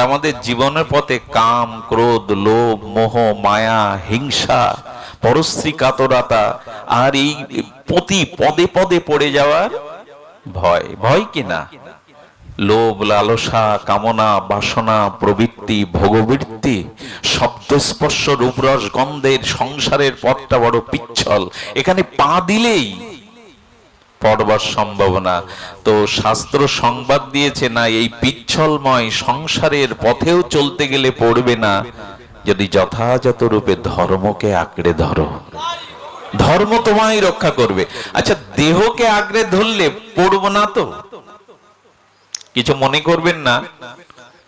আমাদের জীবনের পথে কাম, ক্রোধ, লোভ, মোহ, মায়া, হিংসা, পরশ্রী কাতরতা আর এই প্রতি পদে পদে পড়ে যাওয়ার ভয়। ভয় কিনা লোভ, লালসা, কামনা, বাসনা, প্রবৃত্তি, ভোগবৃত্তি, শব্দ, স্পর্শ, রূপরস, গন্ধের সংসারের পথটা বড় পিচ্ছল। এখানে পা দিলেই পড়বার সম্ভাবনা। তো শাস্ত্র সংবাদ দিয়েছে না, এই পিচ্ছলময় সংসারের পথেও চলতে গেলে পড়বে না যদি যথাযথ রূপে ধর্মকে আঁকড়ে ধরো। ধর্ম তোমায় রক্ষা করবে। আচ্ছা, দেহকে আঁকড়ে ধরলে পড়বো না তো? কিছু মনে করবেন না,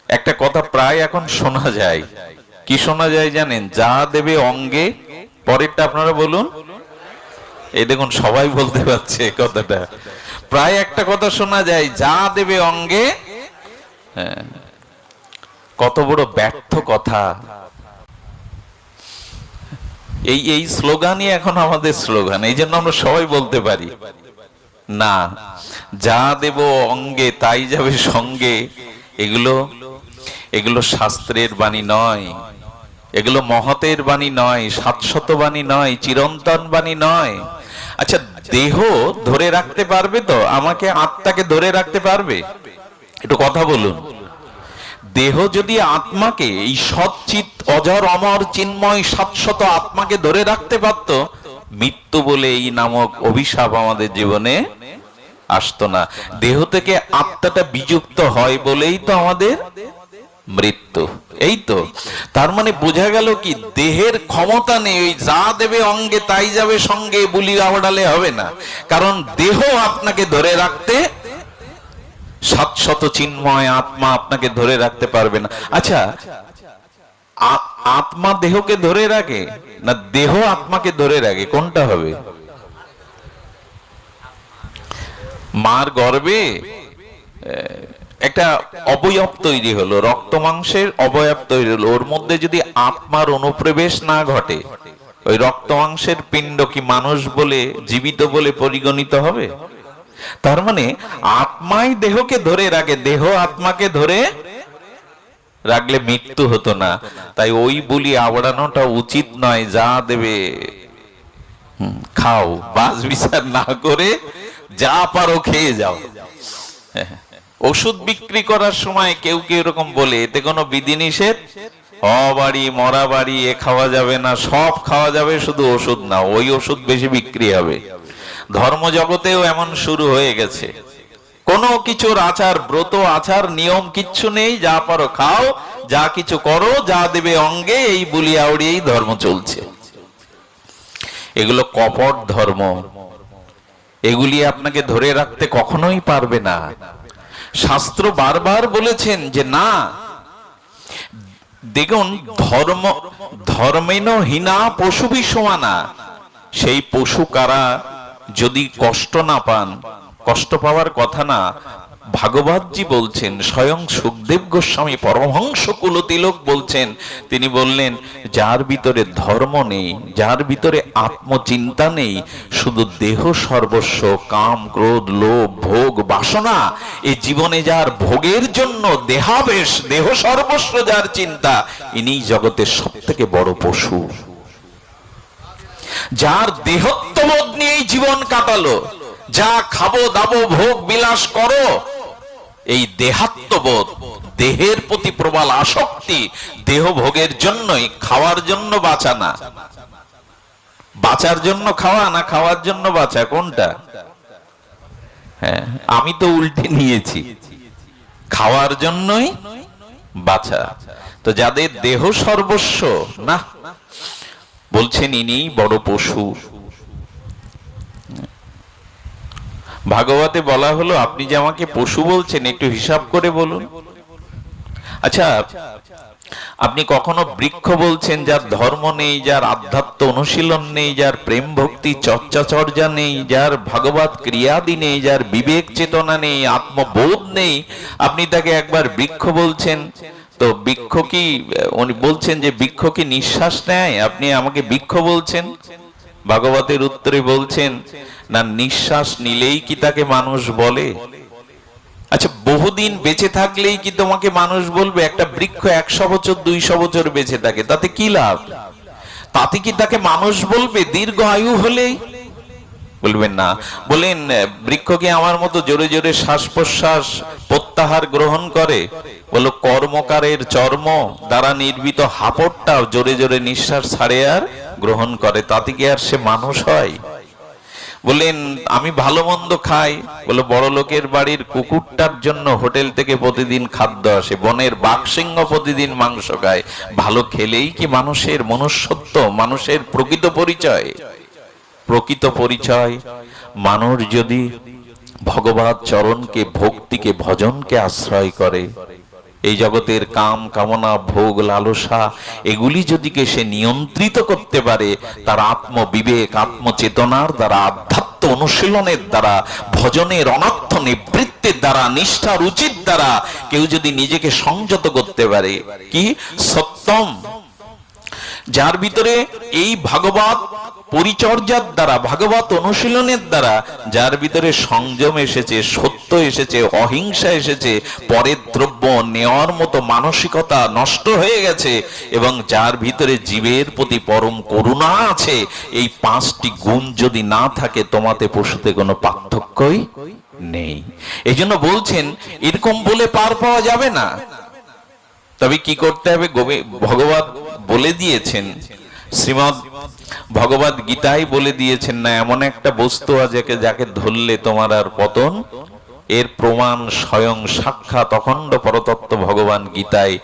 একটা কথা প্রায় এখন শোনা যায়। কি শোনা যায় জানেন? যা দেবে অঙ্গে, পরেরটা আপনারা বলুন। এই দেখুন সবাই বলতে পারছে কথাটা। প্রায় একটা কথা শোনা যায়, যা দেবে অঙ্গে। কত বড় ব্যর্থ কথা। এই স্লোগানই এখন আমাদের স্লোগান। এই জন্য আমরা সবাই বলতে পারি না, যা দেব অঙ্গে তাই যাবে সঙ্গে। এগুলো শাস্ত্রের বাণী নয়, এগুলো মহতের বাণী নয়, শাশ্বত বাণী নয়, চিরন্তন বাণী নয়। আচ্ছা, দেহ ধরে রাখতে পারবে তো? আমাকে, আত্মাকে ধরে রাখতে পারবে? একটু কথা বলুন। দেহ যদি আত্মাকে, এই সচ্চিত অজর অমর চিন্ময় শাশ্বত আত্মাকে ধরে রাখতে পারত, মৃত্যু বলে এই নামক অভিশাপ আমাদের জীবনে আসতো না। দেহ থেকে আত্মাটা বিযুক্ত হয় বলেই তো আমাদের মৃত্যু। এই তো, তার মানে বোঝা গেল কি, দেহের ক্ষমতা নেই। যা দেবে অঙ্গে তাই যাবে সঙ্গে বুলি আওড়ালে হবে না। কারণ দেহ আপনাকে ধরে রাখতে, শাশ্বত চিন্ময় আত্মা আপনাকে ধরে রাখতে পারবে না। আচ্ছা, আত্মা দেহকে ধরে রাখে না দেহ আত্মাকে ধরে রাখে? কোনটা হবে? মার গর্ভে একটা অবয়ব তৈরি হলো, রক্ত মাংসের অবয়ব তৈরি হলো, ওর মধ্যে যদি আত্মার অনুপ্রবেশ না ঘটে, ওই রক্ত মাংসের পিণ্ড কি মানুষ বলে, জীবিত বলে পরিগণিত হবে? তার মানে আত্মাই দেহকে ধরে রাখে, দেহ আত্মাকে ধরে রাখলে মৃত্যু হতো না। তাই ওই বলি আওড়ানোটা উচিত নয়। যা দেবে খাও, বাস বিচার না করে যা পারো খেয়ে যাও। ওষুধ বিক্রি করার সময় কেউ কেউ এরকম বলে, এতে কোনো বিধিনিষেধ, বাড়ি মরা বাড়ি, এ খাওয়া যাবে না, সব খাওয়া যাবে, শুধু ওষুধ না, ওই ওষুধ বেশি বিক্রি হবে। ধর্ম জগতেও এমন শুরু হয়ে গেছে। কোনো কিছুর আচার, ব্রত আচার, নিয়ম কিচ্ছু নেই, যা পারো খাও, যা কিছু করো, যা দেবে অঙ্গে, এই বুলি আউড়িয়েই ধর্ম চলছে। এগুলো কপট ধর্ম, এগুলি আপনাকে ধরে রাখতে কখনোই পারবে না। শাস্ত্র বারবার বলেছেন যে না, দেখুন, ধর্মেন হীনা পশু সমানা। সেই পশু কারা? যদি কষ্ট না পান, কষ্ট পাওয়ার কথা না, ভাগবতজি বলছেন, স্বয়ং সুখদেব গোস্বামী পরমহংস কুলতিলক বলছেন, তিনি বললেন, যার ভিতরে ধর্ম নেই, যার ভিতরে আত্মচিন্তা নেই, শুধু দেহ সর্বস্ব, কাম, ক্রোধ, লোভ, ভোগ, বাসনা, এই জীবনে যার ভোগের জন্য দেহাবেশ, দেহ সর্বস্ব যার চিন্তা, ইনি জগতের সব থেকে বড় পশু। যার দেহত্ববোধ নিয়েই জীবন কাটালো, যা খাবো দাবো ভোগ বিলাস করো, এই দেহাত্মবোধ, দেহের প্রতি প্রবল আসক্তি, দেহ ভোগের জন্যই, খাওয়ার জন্য বাঁচা না। বাঁচার জন্য খাওয়া না খাওয়ার জন্য বাঁচা, কোনটা? হ্যাঁ, আমি তো উল্টে নিয়েছি, খাওয়ার জন্যই বাঁচা। তো যাদের দেহ সর্বস্ব, না, বলছেন ইনি বড় পশু। ভাগবতে বলা হলো, আপনি যে আমাকে পশু বলছেন, একটু হিসাব করে বলুন। আচ্ছা, আপনি কখনো বৃক্ষ বলছেন যার ধর্ম নেই, যার আধ্যাত্ম অনুশীলন নেই, যার প্রেম ভক্তি চর্চা চর্যা নেই, যার ভাগবত ক্রিয়াদি নেই, যার বিবেক চেতনা নেই, আত্মবোধ নেই, আপনি তাকে একবার বৃক্ষ বলছেন? তো বৃক্ষ কি, উনি বলছেন যে বৃক্ষ কি নিঃশ্বাস নেয়? আপনি আমাকে বৃক্ষ বলছেন? ভাগবতের উত্তরে বলছেন, না, নিঃশ্বাস নিলেই কি তাকে মানুষ বলে? আচ্ছা, বহুদিন বেঁচে থাকলেই কি তোমাকে মানুষ বলবে? একটা বৃক্ষ 100 বছর 200 বছর বেঁচে থাকে, তাতে কি লাভ? তাতে কি তাকে মানুষ বলবে? দীর্ঘ আয়ু হলেই বলবেন না। বলেন, বৃক্ষ কি আমার মতো জোরে জোরে শ্বাস প্রশ্বাস প্রত্যাহার গ্রহণ করে? বলো, কর্মকারের চর্ম দ্বারা নির্মিত হাপড়টা জোরে জোরে নিঃশ্বাস ছাড়ে আর গ্রহণ করে, তাতে কি আর সে মানুষ হয়? বলেন, আমি ভালো মন্দ খাই। বলো, বড় লোকের বাড়ির কুকুরটার জন্য হোটেল থেকে প্রতিদিন খাদ্য আসে, বনের বাঘসিংহ প্রতিদিন মাংস খায়। ভালো খেলেই কি মানুষের মনুষ্যত্ব, মানুষের প্রকৃত পরিচয়? প্রকৃত পরিচয় মানুষ যদি ভগবত চরণকে, ভক্তিকে, ভজনকে আশ্রয় করে, এই জগতের কাম কামনা ভোগ লালসা এগুলি যদি কে সে নিয়ন্ত্রিত করতে পারে, তার আত্মবিবেক আত্মচেতনার দ্বারা, আধ্যাত্ম অনুশীলনের দ্বারা, ভজনের অনর্থ নিবৃত্তির দ্বারা, নিষ্ঠার উচিত দ্বারা কেউ যদি নিজেকে সংযত করতে পারে, কি সত্যম, যার ভিতরে এই ভাগবত পরিচর্যার দ্বারা, ভাগবত অনুশীলনের দ্বারা যার ভিতরে সংযম এসেছে, সত্য এসেছে, অহিংসা এসেছে, পরের দ্রব্য নেওয়ার মতো মানসিকতা নষ্ট হয়ে গেছে, এবং যার ভিতরে জীবের প্রতি পরম করুণা আছে, এই 5টি গুণ যদি না থাকে, তোমাতে পশুতে কোনো পার্থক্যই নেই। এই জন্য বলছেন, এরকম বলে পার পাওয়া যাবে না। তবে কি করতে হবে? ভগবত বলে দিয়েছেন, শ্রীমদ ভগবত গীতাই বলে দিয়েছেন না, এমন একটা বস্তু আছে যাকে ধরলে তোমার আর পতন। এর প্রমাণ স্বয়ং সাক্ষাৎ অখণ্ড পরতত্ত্ব ভগবান গীতায়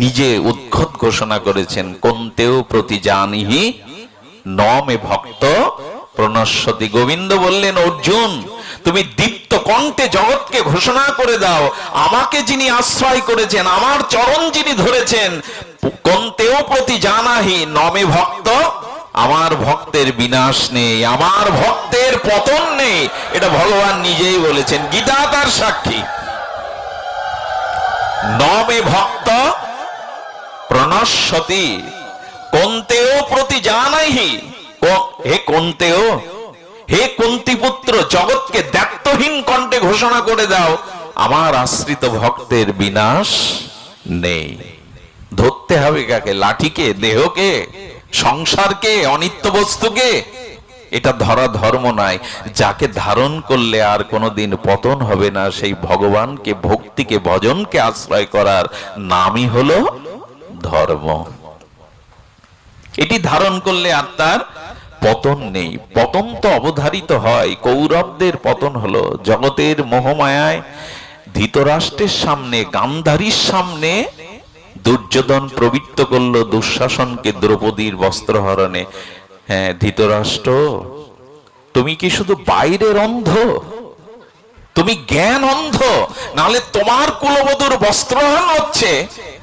নিজে উদ্ঘট ঘোষণা করেছেন। কোন্তেও প্রতি জানিহি ন মে ভক্ত প্রণশ্যতি। গোবিন্দ বললেন, অর্জুন, তুমি দীপ্ত কণ্ঠে জগৎকে ঘোষণা করে দাও, আমাকে যিনি আশ্রয় করেছেন, আমার চরণ যিনি ধরেছেন, কোন্তেও প্রতি জানাহি নমে ভক্ত, আমার ভক্তের বিনাশ নেই, আমার ভক্তের পতন নেই। এটা ভগবান নিজেই বলেছেন, গীতা তার সাক্ষী। নমে ভক্ত প্রণশ্যতি কোন্তেও প্রতি জানাহি। হে কোন্তেও, হে কুন্তিপুত্র, জগৎকে দায়িত্বহীন কণ্ঠে ঘোষণা করে দাও, আমার আশ্রিত ভক্তের বিনাশ নেই। ধরতে হবে কাকে? লাঠিকে, দেহকে, সংসারকে, অনিত্য বস্তুকে? এটা ধরা ধর্ম নয়। যাকে ধারণ করলে আর কোনোদিন পতন হবে না, সেই ভগবানকে, ভক্তিকে, ভজনকে আশ্রয় করার নামই হলো ধর্ম। এটি ধারণ করলে আর তার পতন নেই। পতন তো অবধারিত হয়। কৌরবদের পতন হলো জগতের মোহমায়ায় ধৃতরাষ্ট্রের সামনে, গান্ধারীর সামনে দুর্যোধন প্রবৃত্ত করলো দুঃশাসনকে দ্রৌপদীর বস্ত্রহরণে। হ্যাঁ, ধৃতরাষ্ট্র, তুমি কি শুধু বাইরের অন্ধ? তুমি জ্ঞান অন্ধ? নাহলে তোমার কুলবধূর বস্ত্রহরণ হচ্ছে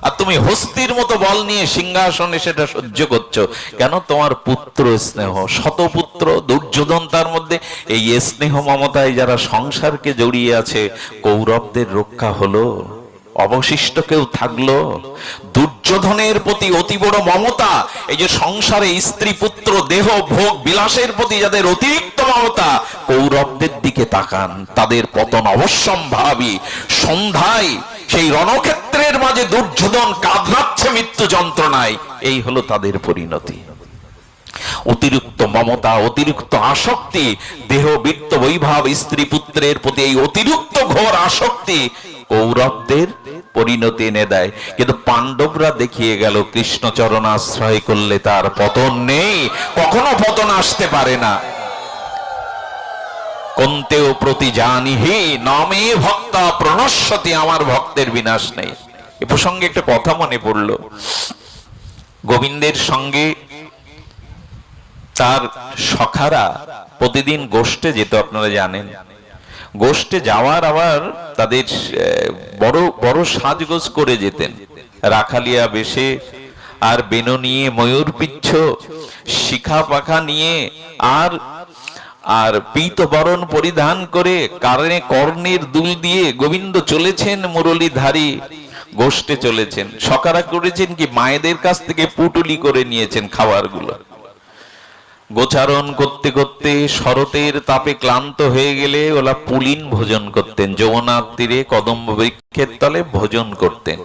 আর তুমি হস্তির মতো বল নিয়ে সিংহাসনে সেটা সহ্য করছো কেন? তোমার পুত্র স্নেহ, শতপুত্র দুর্যোধন, তার মধ্যে এই স্নেহ মমতায় যারা সংসারকে জড়িয়ে আছে, কৌরবদের রক্ষা হলো? অবশিষ্ট কেউ থাকলো? দুর্যোধনের প্রতি অতি বড় মমতা, এই যে সংসারে স্ত্রী পুত্র দেহ ভোগ বিলাসের প্রতি যাদের অতিরিক্ত মমতা, কৌরবদের দিকে তাকান, তাদের পতন অবশ্যম্ভাবী। সন্ধ্যায় সেই রণক্ষেত্রের মাঝে দুর্যোধন কাঁদনাচ্ছে মৃত্যু যন্ত্রণায়, এই হলো তাদের পরিণতি। অতিরিক্ত মমতা, অতিরিক্ত আসক্তি, দেহ বৃত্ত বৈভব স্ত্রী পুত্রের প্রতি এই অতিরিক্ত ঘোর আসক্তি কৌরবদের পরিণতি এনে দেয়। কিন্তু পাণ্ডবরা দেখিয়ে গেল, কৃষ্ণচরণ আশ্রয় করলে তার পতন নেই, কখনো পতন আসতে পারে না। কোন্তেও প্রতি জানিহি নামে ভক্তা প্রণশ্যতি, আমার ভক্তের বিনাশ নেই। এ প্রসঙ্গে একটা কথা মনে পড়ল। গোবিন্দের সঙ্গে তার সখারা প্রতিদিন গোষ্ঠে যেত, আপনারা জানেন। গোষ্ঠে যাওয়ার আবার তাদের বড় বড় সাজগোজ করে যেতেন, রাখালিয়া বেশে, আর বেনু নিয়ে, ময়ূর পিচ্ছ, শিখা পাখা নিয়ে, আর পীত বরণ পরিধান করে, কারণে কর্ণের দুল দিয়ে গোবিন্দ চলেছেন মুরলীধারী, গোষ্ঠে চলেছেন। সখারা করেছেন কি, মায়েদের কাছ থেকে পুটুলি করে নিয়েছেন খাবারগুলো। গোচারণ করতে করতে শরতের তাপে ক্লান্ত হয়ে গেলে ওরা পুলিন ভোজন করতেন, যমুনার তীরে কদম্ব বৃক্ষের তলে ভোজন করতেন।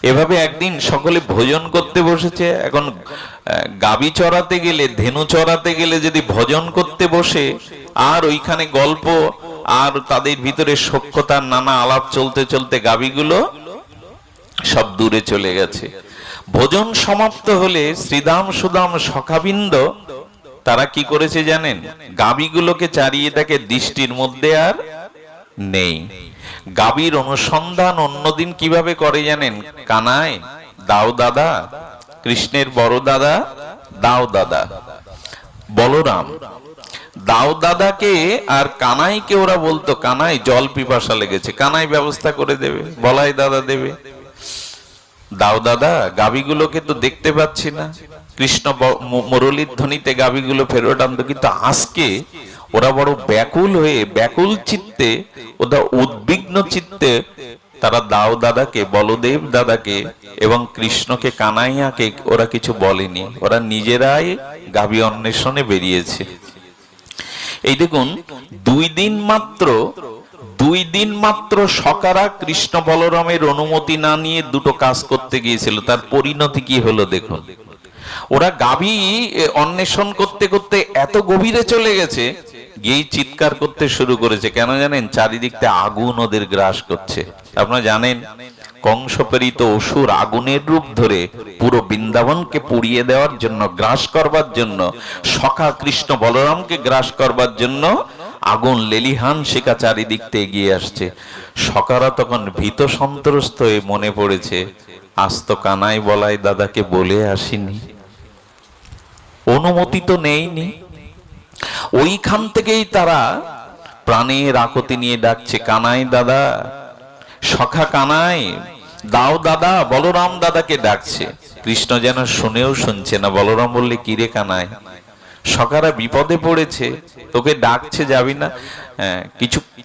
এভাবে একদিন সকলে ভোজন করতে বসেছে। এখন গাবি চড়াতে গেলে, ধেনু চড়াতে গেলে যদি ভোজন করতে বসে আর ওইখানে গল্প আর তাদের ভিতরে সখ্যতার নানা আলাপ চলতে চলতে গাবিগুলো সব দূরে চলে গেছে। ভোজন সমাপ্ত হলে শ্রীদাম সুদাম সখাবৃন্দ তারা কি করেছে জানেন? গাবিগুলোকে চারিয়ে দেখে দৃষ্টির মধ্যে আর নেই। গাবির অনুসন্ধান অন্যদিন কিভাবে করে জানেন? কানাই, দাও দাদা, কৃষ্ণের বড় দাদা দাও দাদা, বলরাম, দাও দাদাকে আর কানাইকে ওরা বলতো, কানাই জল পিপাসা লেগেছে, কানাই ব্যবস্থা করে দেবে, বলাই দাদা দেবে। দাও দাদা, গাবিগুলোকে তো দেখতে পাচ্ছি না। কৃষ্ণ মুরলীর ধ্বনিতে গাবিগুলো ফেরত আনতো। কিন্তু আজকে ওরা বড় ব্যাকুল হয়ে, ব্যাকুল চিত্তে, ওরা উদ্বিগ্ন চিত্তে তারা দাও দাদাকে, বলদেব দাদাকে এবং কৃষ্ণকে, কানাইয়াকে ওরা কিছু বলেনি। ওরা নিজেরাই গাবি অন্বেষণে বেরিয়েছে। এই দেখুন, দুই দিন মাত্র সকারা কৃষ্ণ বলরামের অনুমতি না নিয়ে দুটো কাজ করতে গিয়েছিল। তার পরিণতি কি হলো দেখুন। ওরা গাবি অন্বেষণ করতে করতে এত গভীরে চলে গেছে, গিয়ে চিৎকার করতে শুরু করেছে। কেন জানেন? চারিদিক থেকে আগুন ওদের গ্রাস করছে। আপনারা জানেন, কংস প্রেরিত অসুর আগুনের রূপ ধরে পুরো বৃন্দাবনকে পুড়িয়ে দেওয়ার জন্য, গ্রাস করবার জন্য, সখা কৃষ্ণ বলরামকে গ্রাস করবার জন্য আগুন লেলিহান শিখা চারিদিক থেকে এগিয়ে আসছে। সখারা তখন ভীত সন্ত্রস্ত হয়ে মনে পড়েছে, আজ তো কানাই বলাই দাদাকে বলে আসিনি, অনুমতি তো নেইনি। ওইখান থেকেই তারা প্রাণের আকুতি নিয়ে ডাকছে, কানাই দাদা, সখা কানাই, দাও দাদা, বলরাম দাদাকে ডাকছে। কৃষ্ণ যেন শুনেও শুনছে না। বলরাম বললে, কিরে কানাই, সখারা বিপদে পড়েছে, তোকে ডাকছে, যাবি না?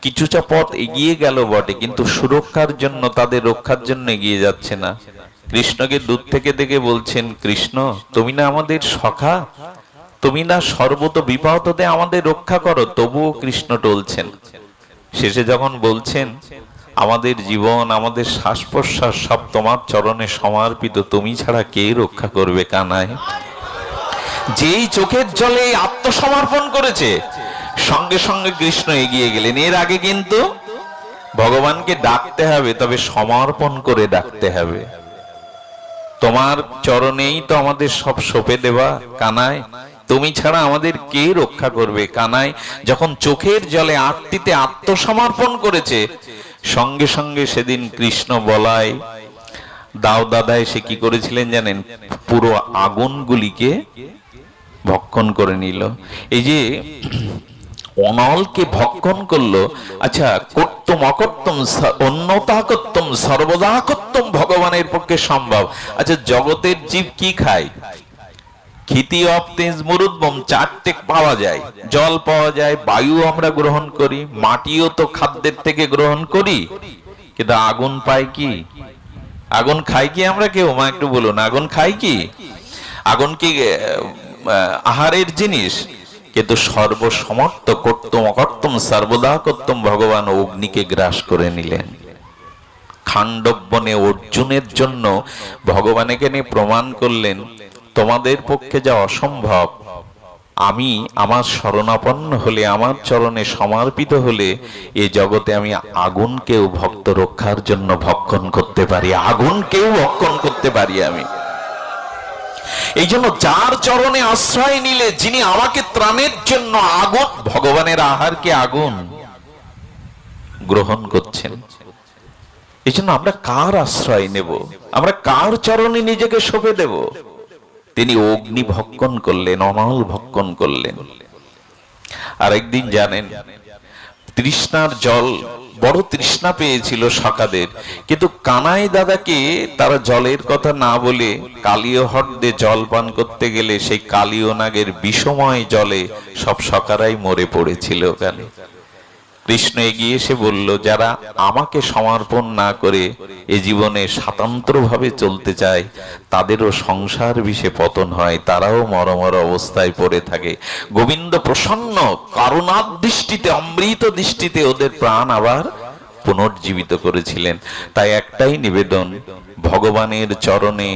কিছুটা পথ এগিয়ে গেল বটে, কিন্তু সুরক্ষার জন্য, তাদের রক্ষার জন্য এগিয়ে যাচ্ছে না। কৃষ্ণকে দূর থেকে দেখে বলছেন, কৃষ্ণ তুমি না আমাদের সখা, তুমি না সর্বত বিপদে আমাদের রক্ষা করো। তবুও কৃষ্ণ টলছেন। শেষে যখন বলছেন, আমাদের জীবন, আমাদের শ্বাস প্রশ্বাস সব তোমার চরণে সমর্পিত, তুমি ছাড়া কে রক্ষা করবে কানাই? যেই চোখের জলে আত্মসমর্পণ করেছে, সঙ্গে সঙ্গে কৃষ্ণ এগিয়ে গেলেন। এর আগে কিন্তু ভগবানকে ডাকতে হবে, তবে সমর্পণ করে ডাকতে হবে। তোমার চরণেই তো আমাদের সব সঁপে দেওয়া কানাই, তুমি ছাড়া আমাদের কে রক্ষা করবে? কানাই যখন চোখের জলে আরতিতে আত্মসমর্পণ করেছে, সঙ্গে সঙ্গে সেদিন কৃষ্ণ বলাই দাও দাদা এসে কি করেছিলেন জানেন? পুরো আগুনগুলিকে ভক্ষণ করে নিল। এই যে অনলকে ভক্ষণ করলো, আচ্ছা কর্তম অকর্তম অন্যতা কর্তম সর্বদা কর্তম ভগবানের পক্ষে সম্ভব। আচ্ছা জগতের জীব কি খায়? ক্ষিতি অপ্তেজ মরুদ্বম চারটে পাওয়া যায়, জল পাওয়া যায়, বায়ু আমরা গ্রহণ করি, মাটিও তো খাদ্যের থেকে গ্রহণ করি, কিন্তু আগুন পাই কি? আগুন খাই কি আমরা কেউ? মা একটু বলুন, আগুন খাই কি? আগুন কি আহারের জিনিস? কিন্তু সর্বসমর্থ কর্তম অকর্তম সর্বদা কর্তম ভগবান অগ্নিকে গ্রাস করে নিলেন। খাণ্ডববনে অর্জুনের জন্য ভগবান এখানে প্রমাণ করলেন, তোমাদের পক্ষে যা অসম্ভব, আমি আমার শরণাপন্ন হলে, আমার চরণে সমর্পিত হলে, এই জগতে আমি আগুনকেও ভক্ত রক্ষার জন্য ভক্ষণ করতে পারি, আগুনকেও ভক্ষণ করতে পারি আমি। এই জন্য যার চরণে আশ্রয় নিলে, যিনি আমাকে ত্রাণের জন্য আগুন, ভগবানের আহারকে আগুন গ্রহণ করছেন। এই জন্য আমরা কার আশ্রয় নেব? আমরা কার চরণে নিজেকে সঁপে দেব? তিনি অগ্নি ভক্ষণ করলেন, অনল ভক্ষণ করলেন। আর একদিন জানেন, তৃষ্ণার জল, বড় তৃষ্ণা পেয়েছিল সখাদের, কিন্তু কানাই দাদাকে তারা জলের কথা না বলে কালীয় হ্রদে জল পান করতে গেলে সেই কালীয় নাগের বিষময় জলে সব সখারাই মরে পড়েছিল। ওখানে কৃষ্ণ এগিয়ে এসে বলল, যারা আমাকে সমর্পণ না করে এ জীবনে স্বতন্ত্রভাবে চলতে চায় তাদেরও সংসার বিষে পতন হয়, তারাও মরমর অবস্থায় পড়ে থাকে। গোবিন্দ প্রসন্ন করুণার দৃষ্টিতে, অমৃত দৃষ্টিতে ওদের প্রাণ আবার পুনর্জীবিত করেছিলেন। তাই একটাই নিবেদন, ভগবানের চরণে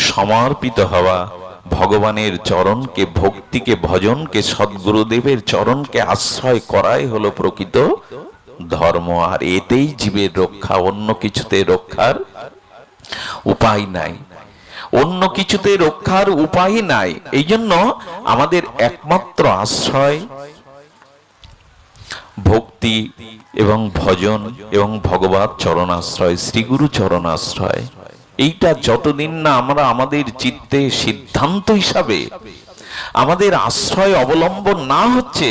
সমর্পিত হওয়া, ভগবানের চরণকে, ভক্তিকে, ভজনকে, সদ্গুরুদেবের চরণকে আশ্রয় করাই হলো প্রকৃত ধর্ম। আর এতেই জীবের রক্ষা, অন্য কিছুতে রক্ষার উপায় নাই, অন্য কিছুতে রক্ষার উপায় নাই। এই জন্য আমাদের একমাত্র আশ্রয় ভক্তি এবং ভজন এবং ভগবত চরণাশ্রয়, শ্রীগুরু চরণাশ্রয়। এইটা যতদিন না আমরা আমাদের চিত্তে সিদ্ধান্ত হিসাবে আমাদের আশ্রয় অবলম্বন না হচ্ছে,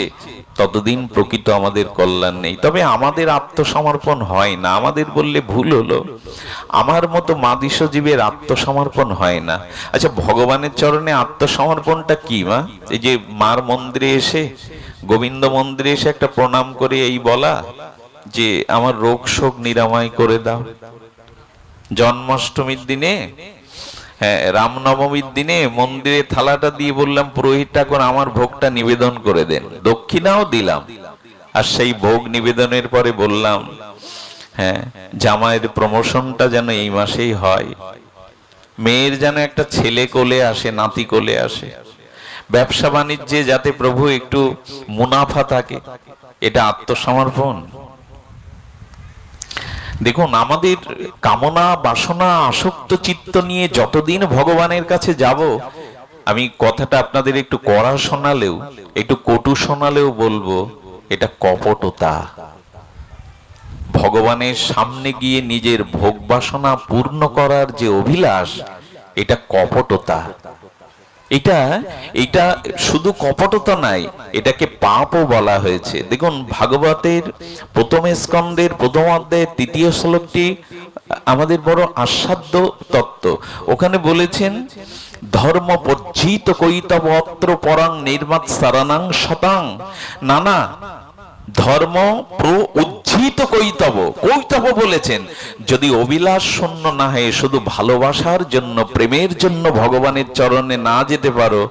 ততদিন প্রকৃত আমাদের কল্যাণ নেই। তবে আমাদের আত্মসমর্পণ হয় না, আমাদের বললে ভুল হলো, আমার মতো মাদিস জীবের আত্মসমর্পণ হয় না। আচ্ছা, ভগবানের চরণে আত্মসমর্পণটা কি মা? এই যে মার মন্দিরে এসে, গোবিন্দ মন্দিরে এসে একটা প্রণাম করে এই বলা যে আমার রোগ শোক নিরাময় করে দাও। জন্মাষ্টমীর দিনে, হ্যাঁ, রামনবমীর দিনে মন্দিরে থালাটা দিয়ে বললাম, পুরোহিত ঠাকুর আমার ভোগটা নিবেদন করে দেন, দক্ষিণাও দিলাম। আর সেই ভোগ নিবেদনের পরে বললাম, হ্যাঁ, জামাইয়ের প্রমোশনটা যেন এই মাসেই হয়, মেয়ের যেন একটা ছেলে কোলে আসে, নাতি কোলে আসে, ব্যবসা বাণিজ্যে যাতে প্রভু একটু মুনাফা থাকে। এটা আত্মসমর্পণ? দেখুন, আমাদের কামনা বাসনা আসক্ত চিত্ত নিয়ে যতদিন ভগবানের কাছে যাব, আমি কথাটা আপনাদের একটু কড়া শোনালেও, একটু কটু শোনালেও বলবো, এটা কপটতা। ভগবানের সামনে গিয়ে নিজের ভোগ বাসনা পূর্ণ করার যে অভিলাষ, এটা কপটতা। এটা শুধু কপটতা নাই, এটাকে পাপও বলা হয়েছে। দেখুন, ভাগবতের প্রথম স্কন্ধের প্রথম অধ্যায়ের ৩য় শ্লোকটি আমাদের বড় আস্বাদ্য তত্ত্ব। ওখানে বলেছেন, ধর্ম পজ্জিত কৈতব অত্র পরাং নির্মাত সারানাং শতাং। নানা ধর্ম উজ্জিত কৈতব, কৈতব বলেছেন, যদি অভিলাষ শূন্য না হয়ে শুধু ভালোবাসার জন্য, প্রেমের জন্য ভগবানের চরণে না যেতে পারো,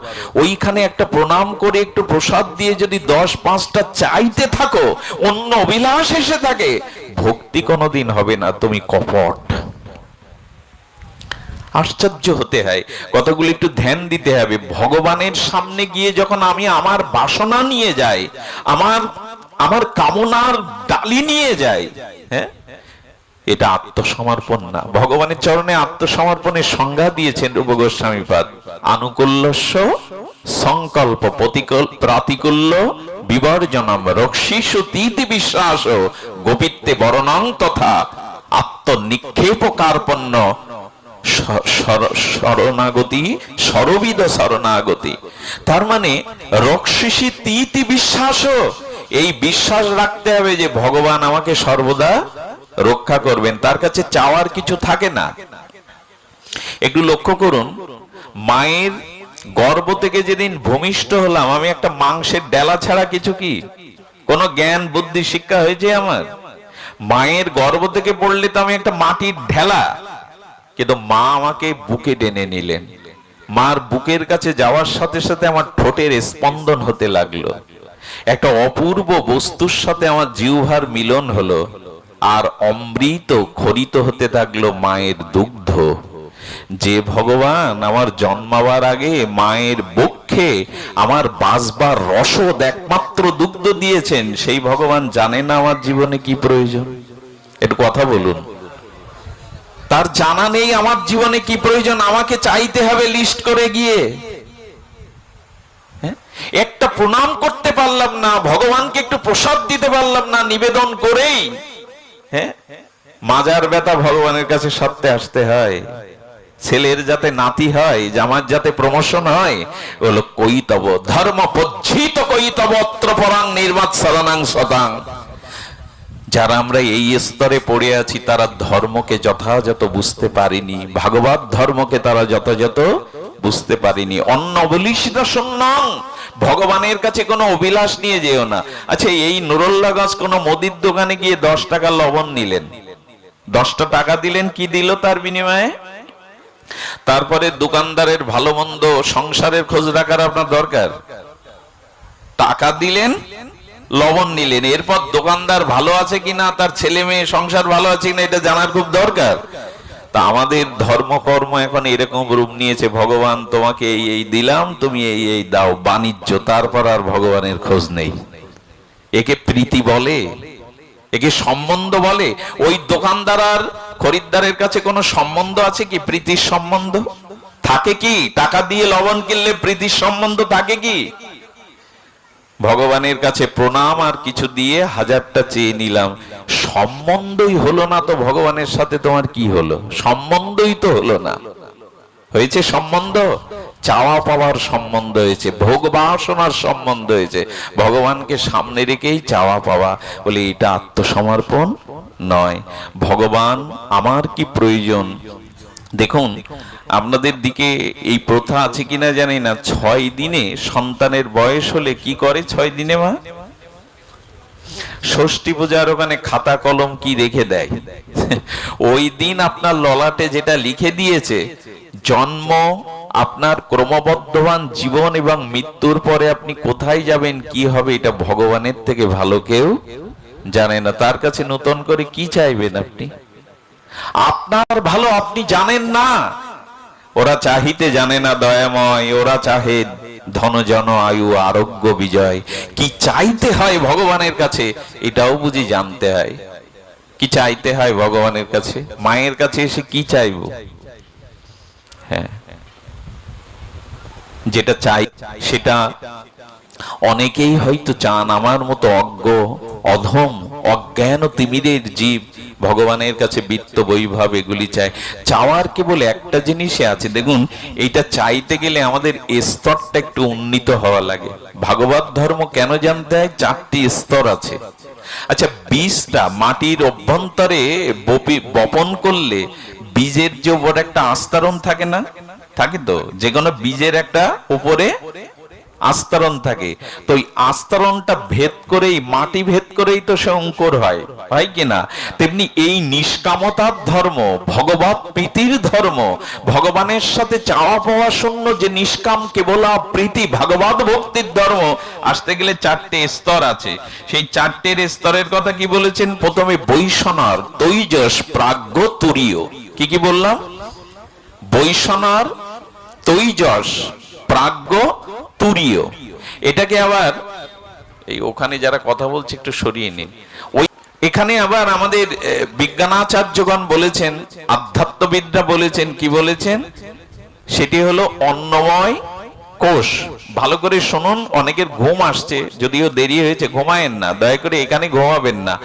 ওইখানে একটা প্রণাম করে একটু প্রসাদ দিয়ে যদি 10-5টা চাইতে থাকো, অন্য অভিলাষ এসে থাকে, ভক্তি কোনোদিন হবে না, তুমি কপট। আশ্চর্য হতে হয়, কতগুলো একটু ধ্যান দিতে হবে। ভগবানের সামনে গিয়ে যখন আমি আমার বাসনা নিয়ে যাই, আমার কামনার ডালি নিয়ে যাই, হ্যাঁ, এটা আত্মসমর্পণ না। ভগবানের চরণে আত্মসমর্পণের সংজ্ঞা দিয়েছেন রূপ গোস্বামীপাদ, আনুকূল্যস্য সংকল্প প্রাতিকূল্য বিবর্জনম রক্ষিষু তীতি বিশ্বাস গোপিত্বে বরণং তথা আত্মনিক্ষেপ কার্পণ্য শরণাগতি সরবিদ শরণাগতি। তার মানে রক্ষিষি তীতি বিশ্বাস, এই বিশ্বাস রাখতে হবে যে ভগবান আমাকে সর্বদা রক্ষা করবেন, তার কাছে চাওয়ার কিছু থাকে না। একটু লক্ষ্য করুন, মায়ের গর্ভ থেকে যেদিন ভূমিষ্ঠ হলাম, আমি একটা মাংসের ডেলা ছাড়া কিছু কি কোনো জ্ঞান বুদ্ধি শিক্ষা হয়েছে আমার? মায়ের গর্ভ থেকে পড়লে তো আমি একটা মাটির ঢেলা, কিন্তু মা আমাকে বুকে টেনে নিলেন। মার বুকের কাছে যাওয়ার সাথে সাথে আমার ঠোঁটের স্পন্দন হতে লাগলো, একটা অপূর্ব বস্তুর সাথে আমার জিহ্বার মিলন হলো, আর অমৃত খরিত হতে থাকলো মায়ের দুগ্ধ। যে ভগবান আমার জন্মাবার আগে মায়ের বক্ষে আমার বাঁচবার রসদ একমাত্র দুগ্ধ দিয়েছেন, সেই ভগবান জানেন না আমার জীবনে কি প্রয়োজন? একটু কথা বলুন। তার জানা নেই আমার জীবনে কি প্রয়োজন, আমাকে চাইতে হবে লিস্ট করে গিয়ে। একটা প্রণাম করতে পারলাম না, ভগবানকে একটু প্রসাদ দিতে পারলাম না, নিবেদন করেই হ্যাঁ মাজার ব্যথা ভগবানের কাছে সারতে আসতে হয়। ছেলের যাতে নাতি হয়, জামার যাতে প্রমোশন হয়, হলো কৈতব ধর্ম পজ্জিত কৈতব অত্র পরাং নির্মাত শরণাং শতাং। যারা আমরা এই স্তরে পড়ে আছি, তারা ধর্মকে যথাযথ বুঝতে পারিনি, ভাগবত ধর্মকে তারা যথাযথ বুঝতে পারিনি। অন্য অভিলাষিত শূন্যং, ভগবানের কাছে কোনো অভিলাষ নিয়ে যেও না। আচ্ছা, এই নুরুল্লাহগঞ্জ কোনো মুদির দোকানে গিয়ে 10 টাকা লবণ নিলেন, 10টা টাকা দিলেন, কি দিল তার বিনিময়ে? তারপরে দোকানদারের ভালো মন্দ সংসারের খোঁজ রাখার আপনার দরকার? টাকা দিলেন, লবণ নিলেন, এরপর দোকানদার ভালো আছে কিনা, তার ছেলে মেয়ে সংসার ভালো আছে কিনা, এটা জানার খুব দরকার। তা আমাদের ধর্মকর্ম এখন এরকম রূপ নিয়েছে, ভগবান তোমাকে এই এই দিলাম, তুমি এই এই দাও, বাণিজ্য, তারপর আর ভগবানের খোঁজ নেই। একে প্রীতি বলে? একে সম্বন্ধ বলে? ওই দোকানদার আর খরিদ্দারের কাছে কোনো সম্বন্ধ আছে কি? প্রীতির সম্বন্ধ থাকে কি? টাকা দিয়ে লবণ কিনলে প্রীতির সম্বন্ধ থাকে কি? ভগবানের কাছে প্রণাম আর কিছু দিয়ে 1000টা চেয়ে নিলাম, সম্বন্ধই হলো না তো ভগবানের সাথে তোমার কি হলো? সম্বন্ধই তো হলো না। হয়েছে সম্বন্ধ? চাওয়া পাওয়ার সম্বন্ধ হয়েছে, ভোগ বাসনার সম্বন্ধ হয়েছে। ভগবানকে সামনে রেখেই চাওয়া পাওয়া, বলে এটা আত্মসমর্পণ নয়। ভগবান আমার কি প্রয়োজন? দেখুন, আপনাদের দিকে এই প্রথা আছে কিনা জানি না, 6 দিনে সন্তানের বয়স হলে কি করে? 6 দিনে মা ষষ্ঠী পূজার ওখানে খাতা কলম কি রেখে দেয়। ওই দিন আপনার ললাটে যেটা লিখে দিয়েছে, জন্ম, আপনার ক্রমবর্ধমান জীবন এবং মৃত্যুর পরে আপনি কোথায় যাবেন, কি হবে, এটা ভগবানের থেকে ভালো কেউ জানে না। তার কাছে নতুন করে কি চাইবেন আপনি? আপনার ভালো আপনি জানেন না। ওরা চাহিতে জানে না দয়াময়, ওরা চাহে ধনজন আয়ু আরোগ্য বিজয়। কি চাইতে হয় ভগবানের কাছে এটাও বুঝি জানতে হয়। কি চাইতে হয় ভগবানের কাছে? মায়ের কাছে এসে কি চাইবো? হ্যাঁ, যেটা চাই সেটা অনেকেই হয়তো চান, আমার মতো অজ্ঞ অধম অজ্ঞান ও তিমিরের জীব ভগবানের কাছে বিত্ত বৈভব এগুলি চায়। চাওয়ার কেবল একটা জিনিসে আছে, দেখুন, এইটা চাইতে গেলে আমাদের স্তরটা একটু উন্নীত হওয়া লাগে। ভাগবত ধর্ম কেন জানতে হয়? 4টি স্তর আছে। আচ্ছা, বীজটা মাটির অভ্যন্তরে বপন করলে বীজের যে উপর একটা আস্তরণ থাকে না, থাকে তো, যে কোনো বীজের একটা উপরে আস্তরণ থাকে, তো ওই আস্তরণটা ভেদ করেই, মাটি ভেদ করেই তো সে অঙ্কুর হয়, হয় কিনা? তেমনি এই নিষ্কামতার ধর্ম, ভগবত প্রীতির ধর্ম, ভগবানের সাথে চাওয়া পাওয়া শূন্য যে নিষ্কাম কেবল প্রীতি, ভগবত ভক্তির ধর্ম আসতে গেলে 4টে স্তর আছে। সেই 4টের স্তরের কথা কি বলেছেন? প্রথমে বৈষ্ণর, তৈজস, প্রাজ্ঞ, তুরীয়। কি কি বললাম? বৈষ্ণর, তৈজস, প্রাজ্ঞ, তুরীয়। এটাকে আবার এই ওখানে যারা কথা বলছে একটু সরিয়ে নিন। ওই এখানে আবার আমাদের বিজ্ঞানাচার্যগণ বলেছেন, আধ্যাত্মবিদরা বলেছেন, কি বলেছেন? সেটি হলো অন্নময় কোষ। ভালো করে শুনুন, অনেকের ঘুম আসছে, যদিও দেরি হয়েছে, ঘুমায়েন না, দয়া করে এখানে ঘুমাবেন না।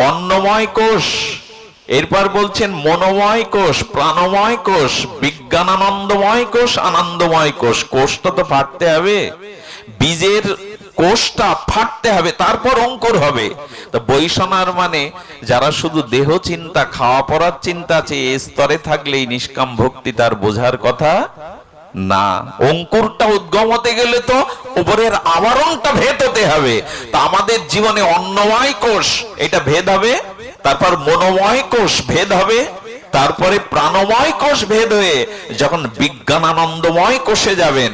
অন্নময় কোষ, এরপর বলছেন মনোময় কোষ, প্রাণময় কোষ, বিজ্ঞানানন্দময় কোষ, আনন্দময় কোষ। কোষটা তো ফাটতে হবে, বীজের কোষটা ফাটতে হবে, তারপর অঙ্কুর হবে। তো বৈষ্ণার মানে যারা শুধু দেহ চিন্তা, খাওয়া পড়ার চিন্তা আছে, এই স্তরে থাকলেই নিষ্কাম ভক্তি তার বোঝার কথা না। অঙ্কুরটা উদ্গম হতে গেলে তো উপরের আবরণটা ভেদ হতে হবে। তা আমাদের জীবনে অন্নময় কোষ এটা ভেদ হবে, তারপর মনোময় কোষ ভেদ হবে, তারপরে প্রাণময় কোষ ভেদ হয়ে যখন বিজ্ঞানানন্দময় কোষে যাবেন,